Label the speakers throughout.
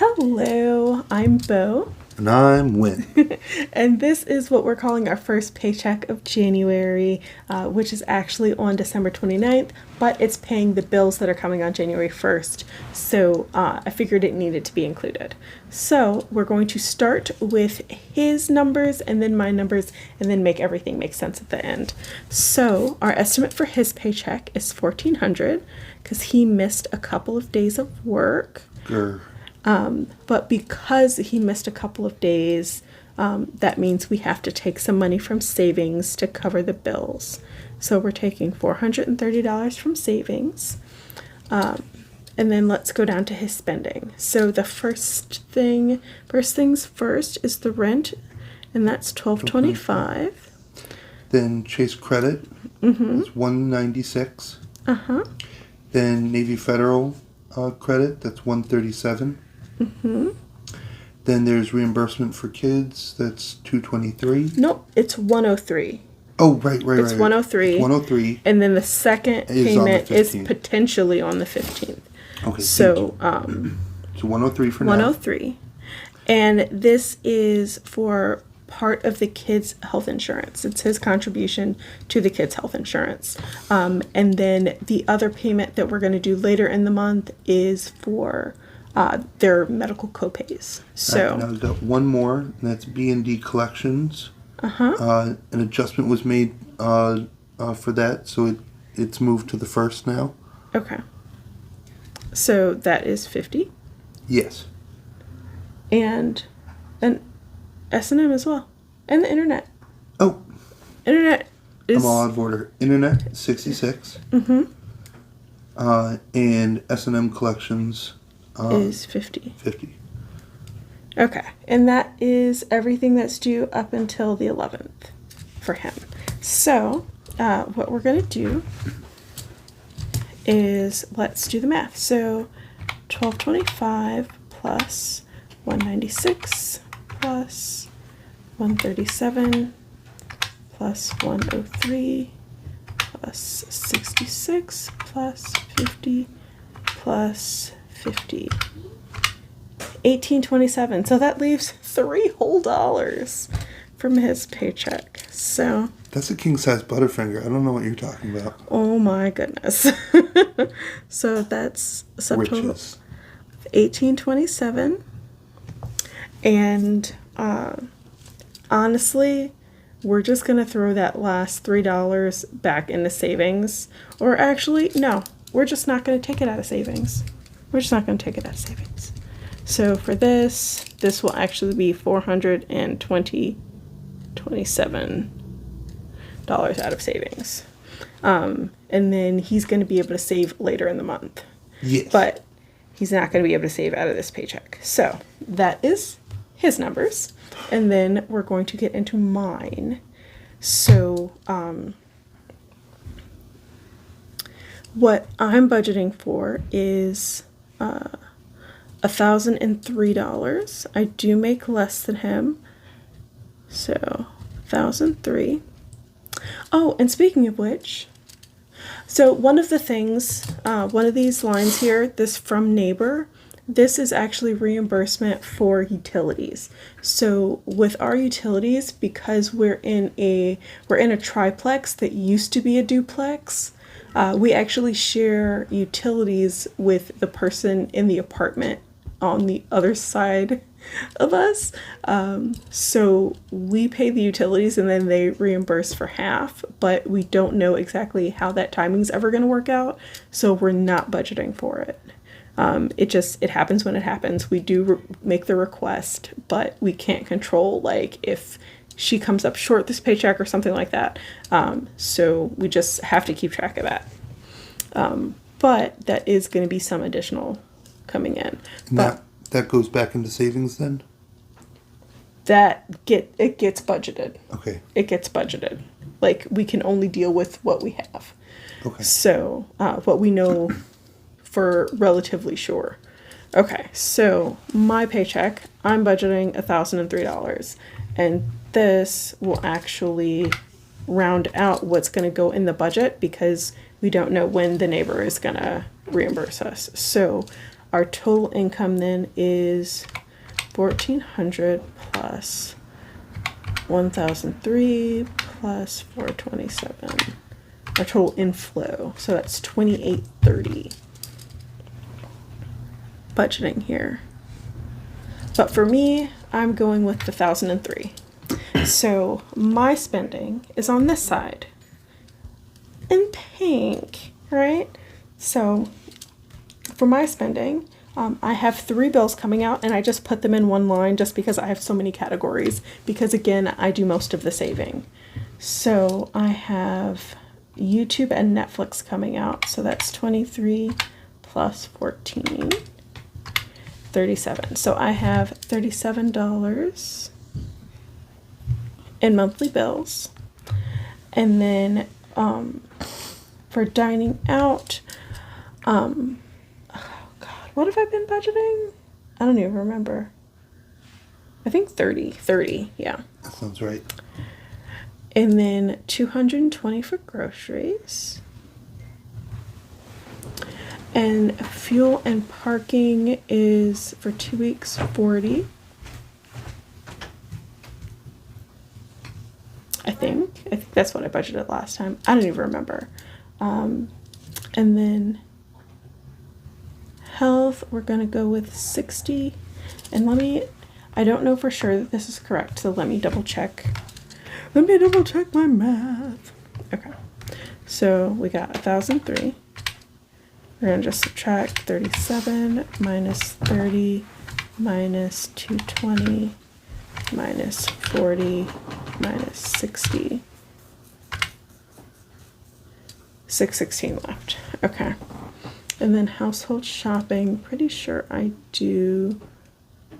Speaker 1: Hello, I'm Bo.
Speaker 2: And I'm Win.
Speaker 1: And this is what we're calling our first paycheck of January, which is actually on December 29th, but it's paying the bills that are coming on January 1st. So I figured it needed to be included. So we're going to start with his numbers and then my numbers and then make everything make sense at the end. So our estimate for his paycheck is $1,400 because he missed a couple of days of work.
Speaker 2: Grr.
Speaker 1: But because he missed a couple of days, that means we have to take some money from savings to cover the bills. So we're taking $430 from savings. And then let's go down to his spending. So the first things first is the rent, and that's $1,225.
Speaker 2: Then Chase Credit is $196. Then Navy Federal credit, that's $137. Then there's reimbursement for kids, that's $223.
Speaker 1: Nope, it's $103.
Speaker 2: Oh, right.
Speaker 1: It's $103.
Speaker 2: It's $103.
Speaker 1: And then the second payment is potentially on the 15th.
Speaker 2: Okay.
Speaker 1: So,
Speaker 2: so 103 for now.
Speaker 1: 103. And this is for part of the kids' health insurance. It's his contribution to the kids' health insurance. And then the other payment that we're going to do later in the month is for their medical copays. So
Speaker 2: now we've got one more, and that's B&D Collections. An adjustment was made for that, so it's moved to the first now.
Speaker 1: Okay. So that is $50.
Speaker 2: Yes.
Speaker 1: And then S&M as well. And the internet.
Speaker 2: Oh.
Speaker 1: Internet is...
Speaker 2: I'm all out of order. Internet, $66. And S&M Collections...
Speaker 1: is $50.
Speaker 2: $50.
Speaker 1: Okay. And that is everything that's due up until the 11th for him. So, what we're going to do is, let's do the math. So, $1,225 plus $196 plus $137 plus $103 plus $66 plus $50 plus $50. $1,827. So that leaves $3 whole from his paycheck. So
Speaker 2: that's a king-size Butterfinger. I don't know what you're talking about.
Speaker 1: Oh my goodness. So that's a subtotal of $1,827. And honestly, we're just going to throw that last $3 back into savings. Or actually, no, we're just not going to take it out of savings. We're just not going to take it out of savings. So for this will actually be $427 out of savings. And then he's going to be able to save later in the month.
Speaker 2: Yes.
Speaker 1: But he's not going to be able to save out of this paycheck. So that is his numbers. And then we're going to get into mine. So what I'm budgeting for is $1,003. I do make less than him. So $1,003. Oh, and speaking of which, so one of the things, one of these lines here, this from neighbor, this is actually reimbursement for utilities. So with our utilities, because we're in a triplex that used to be a duplex, we actually share utilities with the person in the apartment on the other side of us. So we pay the utilities and then they reimburse for half, but we don't know exactly how that timing's ever going to work out. So we're not budgeting for it. It happens when it happens. We do make the request, but we can't control, like, if she comes up short this paycheck or something like that. So we just have to keep track of that. But that is going to be some additional coming in. But
Speaker 2: that goes back into savings then?
Speaker 1: It gets budgeted.
Speaker 2: Okay.
Speaker 1: It gets budgeted. Like, we can only deal with what we have.
Speaker 2: Okay.
Speaker 1: So, what we know for relatively sure. Okay, so my paycheck, I'm budgeting $1,003. And this will actually round out what's going to go in the budget because we don't know when the neighbor is going to reimburse us. So our total income then is 1,400 plus 1,003 plus 427. Our total inflow, so that's 2,830 budgeting here. But for me, I'm going with the 1,003. So my spending is on this side in pink, right? So for my spending, I have 3 bills coming out, and I just put them in one line just because I have so many categories, because again, I do most of the saving. So I have YouTube and Netflix coming out, so that's 23 plus 14, 37. So I have $37 in monthly bills. And then for dining out, oh God, what have I been budgeting? I don't even remember. I think 30, yeah.
Speaker 2: That sounds right.
Speaker 1: And then 220 for groceries. And fuel and parking is for 2 weeks, 40. I think that's what I budgeted last time. I don't even remember. And then health, we're gonna go with 60. And I don't know for sure that this is correct, so let me double check. Let me double check my math. Okay, so we got 1,003. We're gonna just subtract 37 minus 30 minus 220 minus 40 minus 60. 616 left. Okay. And then household shopping, pretty sure I do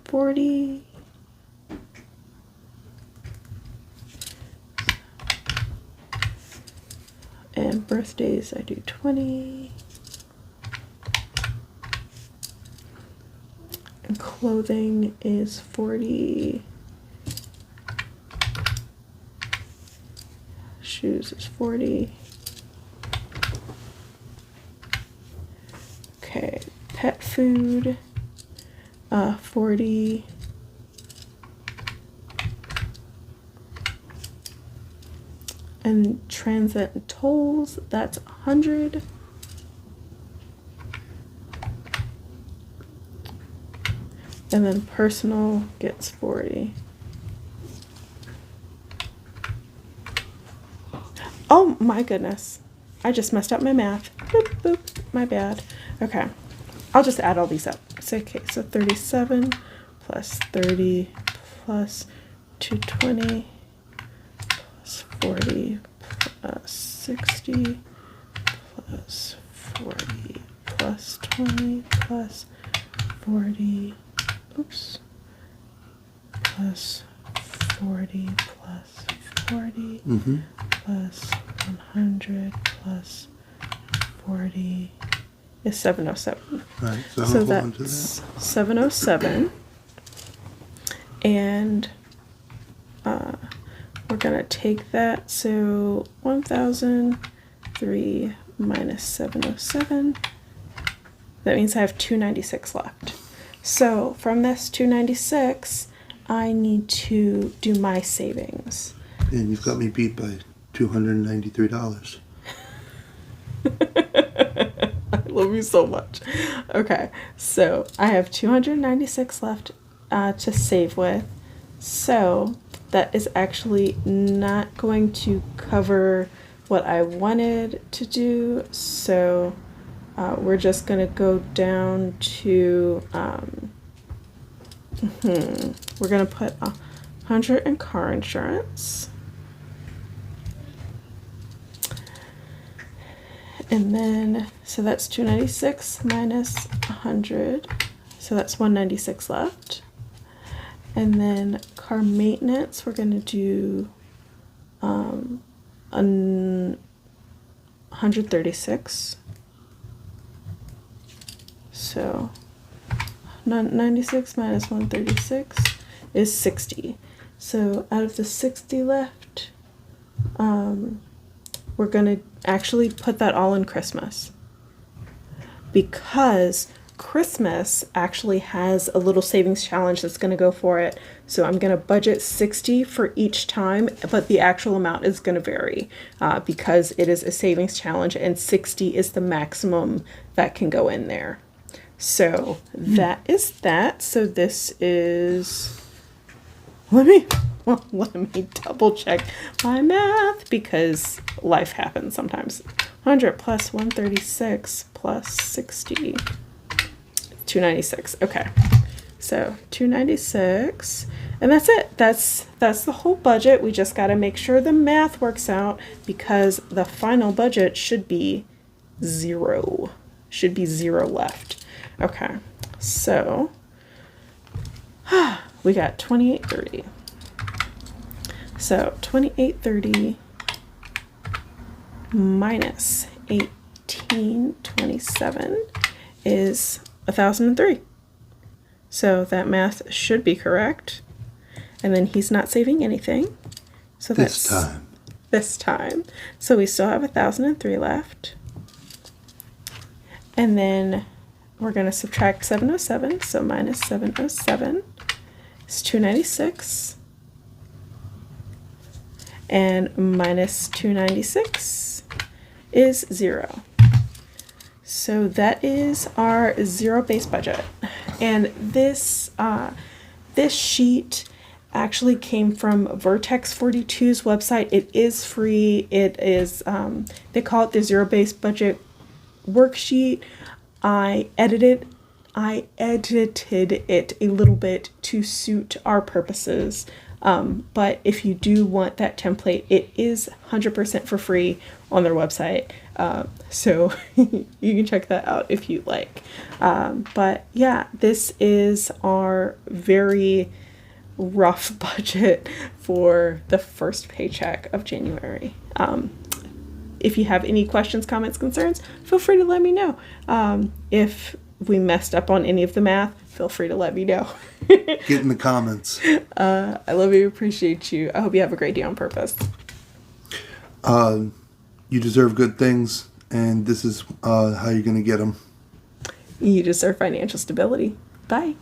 Speaker 1: 40. And birthdays, I do 20. And clothing is 40. Shoes is 40. Okay, pet food, 40. And transit and tolls, that's 100. And then personal gets 40. Oh my goodness. I just messed up my math. Boop, boop. My bad. Okay. I'll just add all these up. So, okay, so 37 plus 30 plus 220 plus 40 plus 60 plus 40 plus 20 plus 40, oops, plus 40 plus 40 plus 100 plus 40 is 707.
Speaker 2: Right, so,
Speaker 1: So that's 707. And we're going to take that. So 1,003 minus 707. That means I have 296 left. So from this 296, I need to do my savings.
Speaker 2: And you've got me beat by $293.
Speaker 1: I love you so much. Okay, so I have 296 left to save with. So that is actually not going to cover what I wanted to do. So we're just going to go down to, we're going to put 100 in car insurance. And then, so that's 296 minus 100. So that's 196 left. And then car maintenance, we're going to do 136. So 96 minus 136 is 60. So out of the 60 left, we're going to actually put that all in Christmas, because Christmas actually has a little savings challenge that's going to go for it. So I'm going to budget 60 for each time, but the actual amount is going to vary because it is a savings challenge and 60 is the maximum that can go in there. So that is that. So this is, let me double check my math because life happens sometimes. 100 plus 136 plus 60. 296. Okay. So 296. And that's it. That's the whole budget. We just got to make sure the math works out because the final budget should be 0. Should be 0 left. Okay. So we got 2830. So 2830 minus 1827 is 1003. So that math should be correct. And then he's not saving anything. So that's this time. So we still have 1003 left. And then we're going to subtract 707. So minus 707 is 296. And minus 296 is 0. So that is our 0 base budget. And this this sheet actually came from Vertex 42's website. It is free. It is they call it the 0 base budget worksheet. I edited it a little bit to suit our purposes. But if you do want that template, it is 100% for free on their website. So you can check that out if you like. But yeah, this is our very rough budget for the first paycheck of January. If you have any questions, comments, concerns, feel free to let me know. If we messed up on any of the math, feel free to let me know.
Speaker 2: Get in the comments.
Speaker 1: I love you, appreciate you. I hope you have a great day on purpose.
Speaker 2: You deserve good things, and this is how you're going to get them.
Speaker 1: You deserve financial stability. Bye.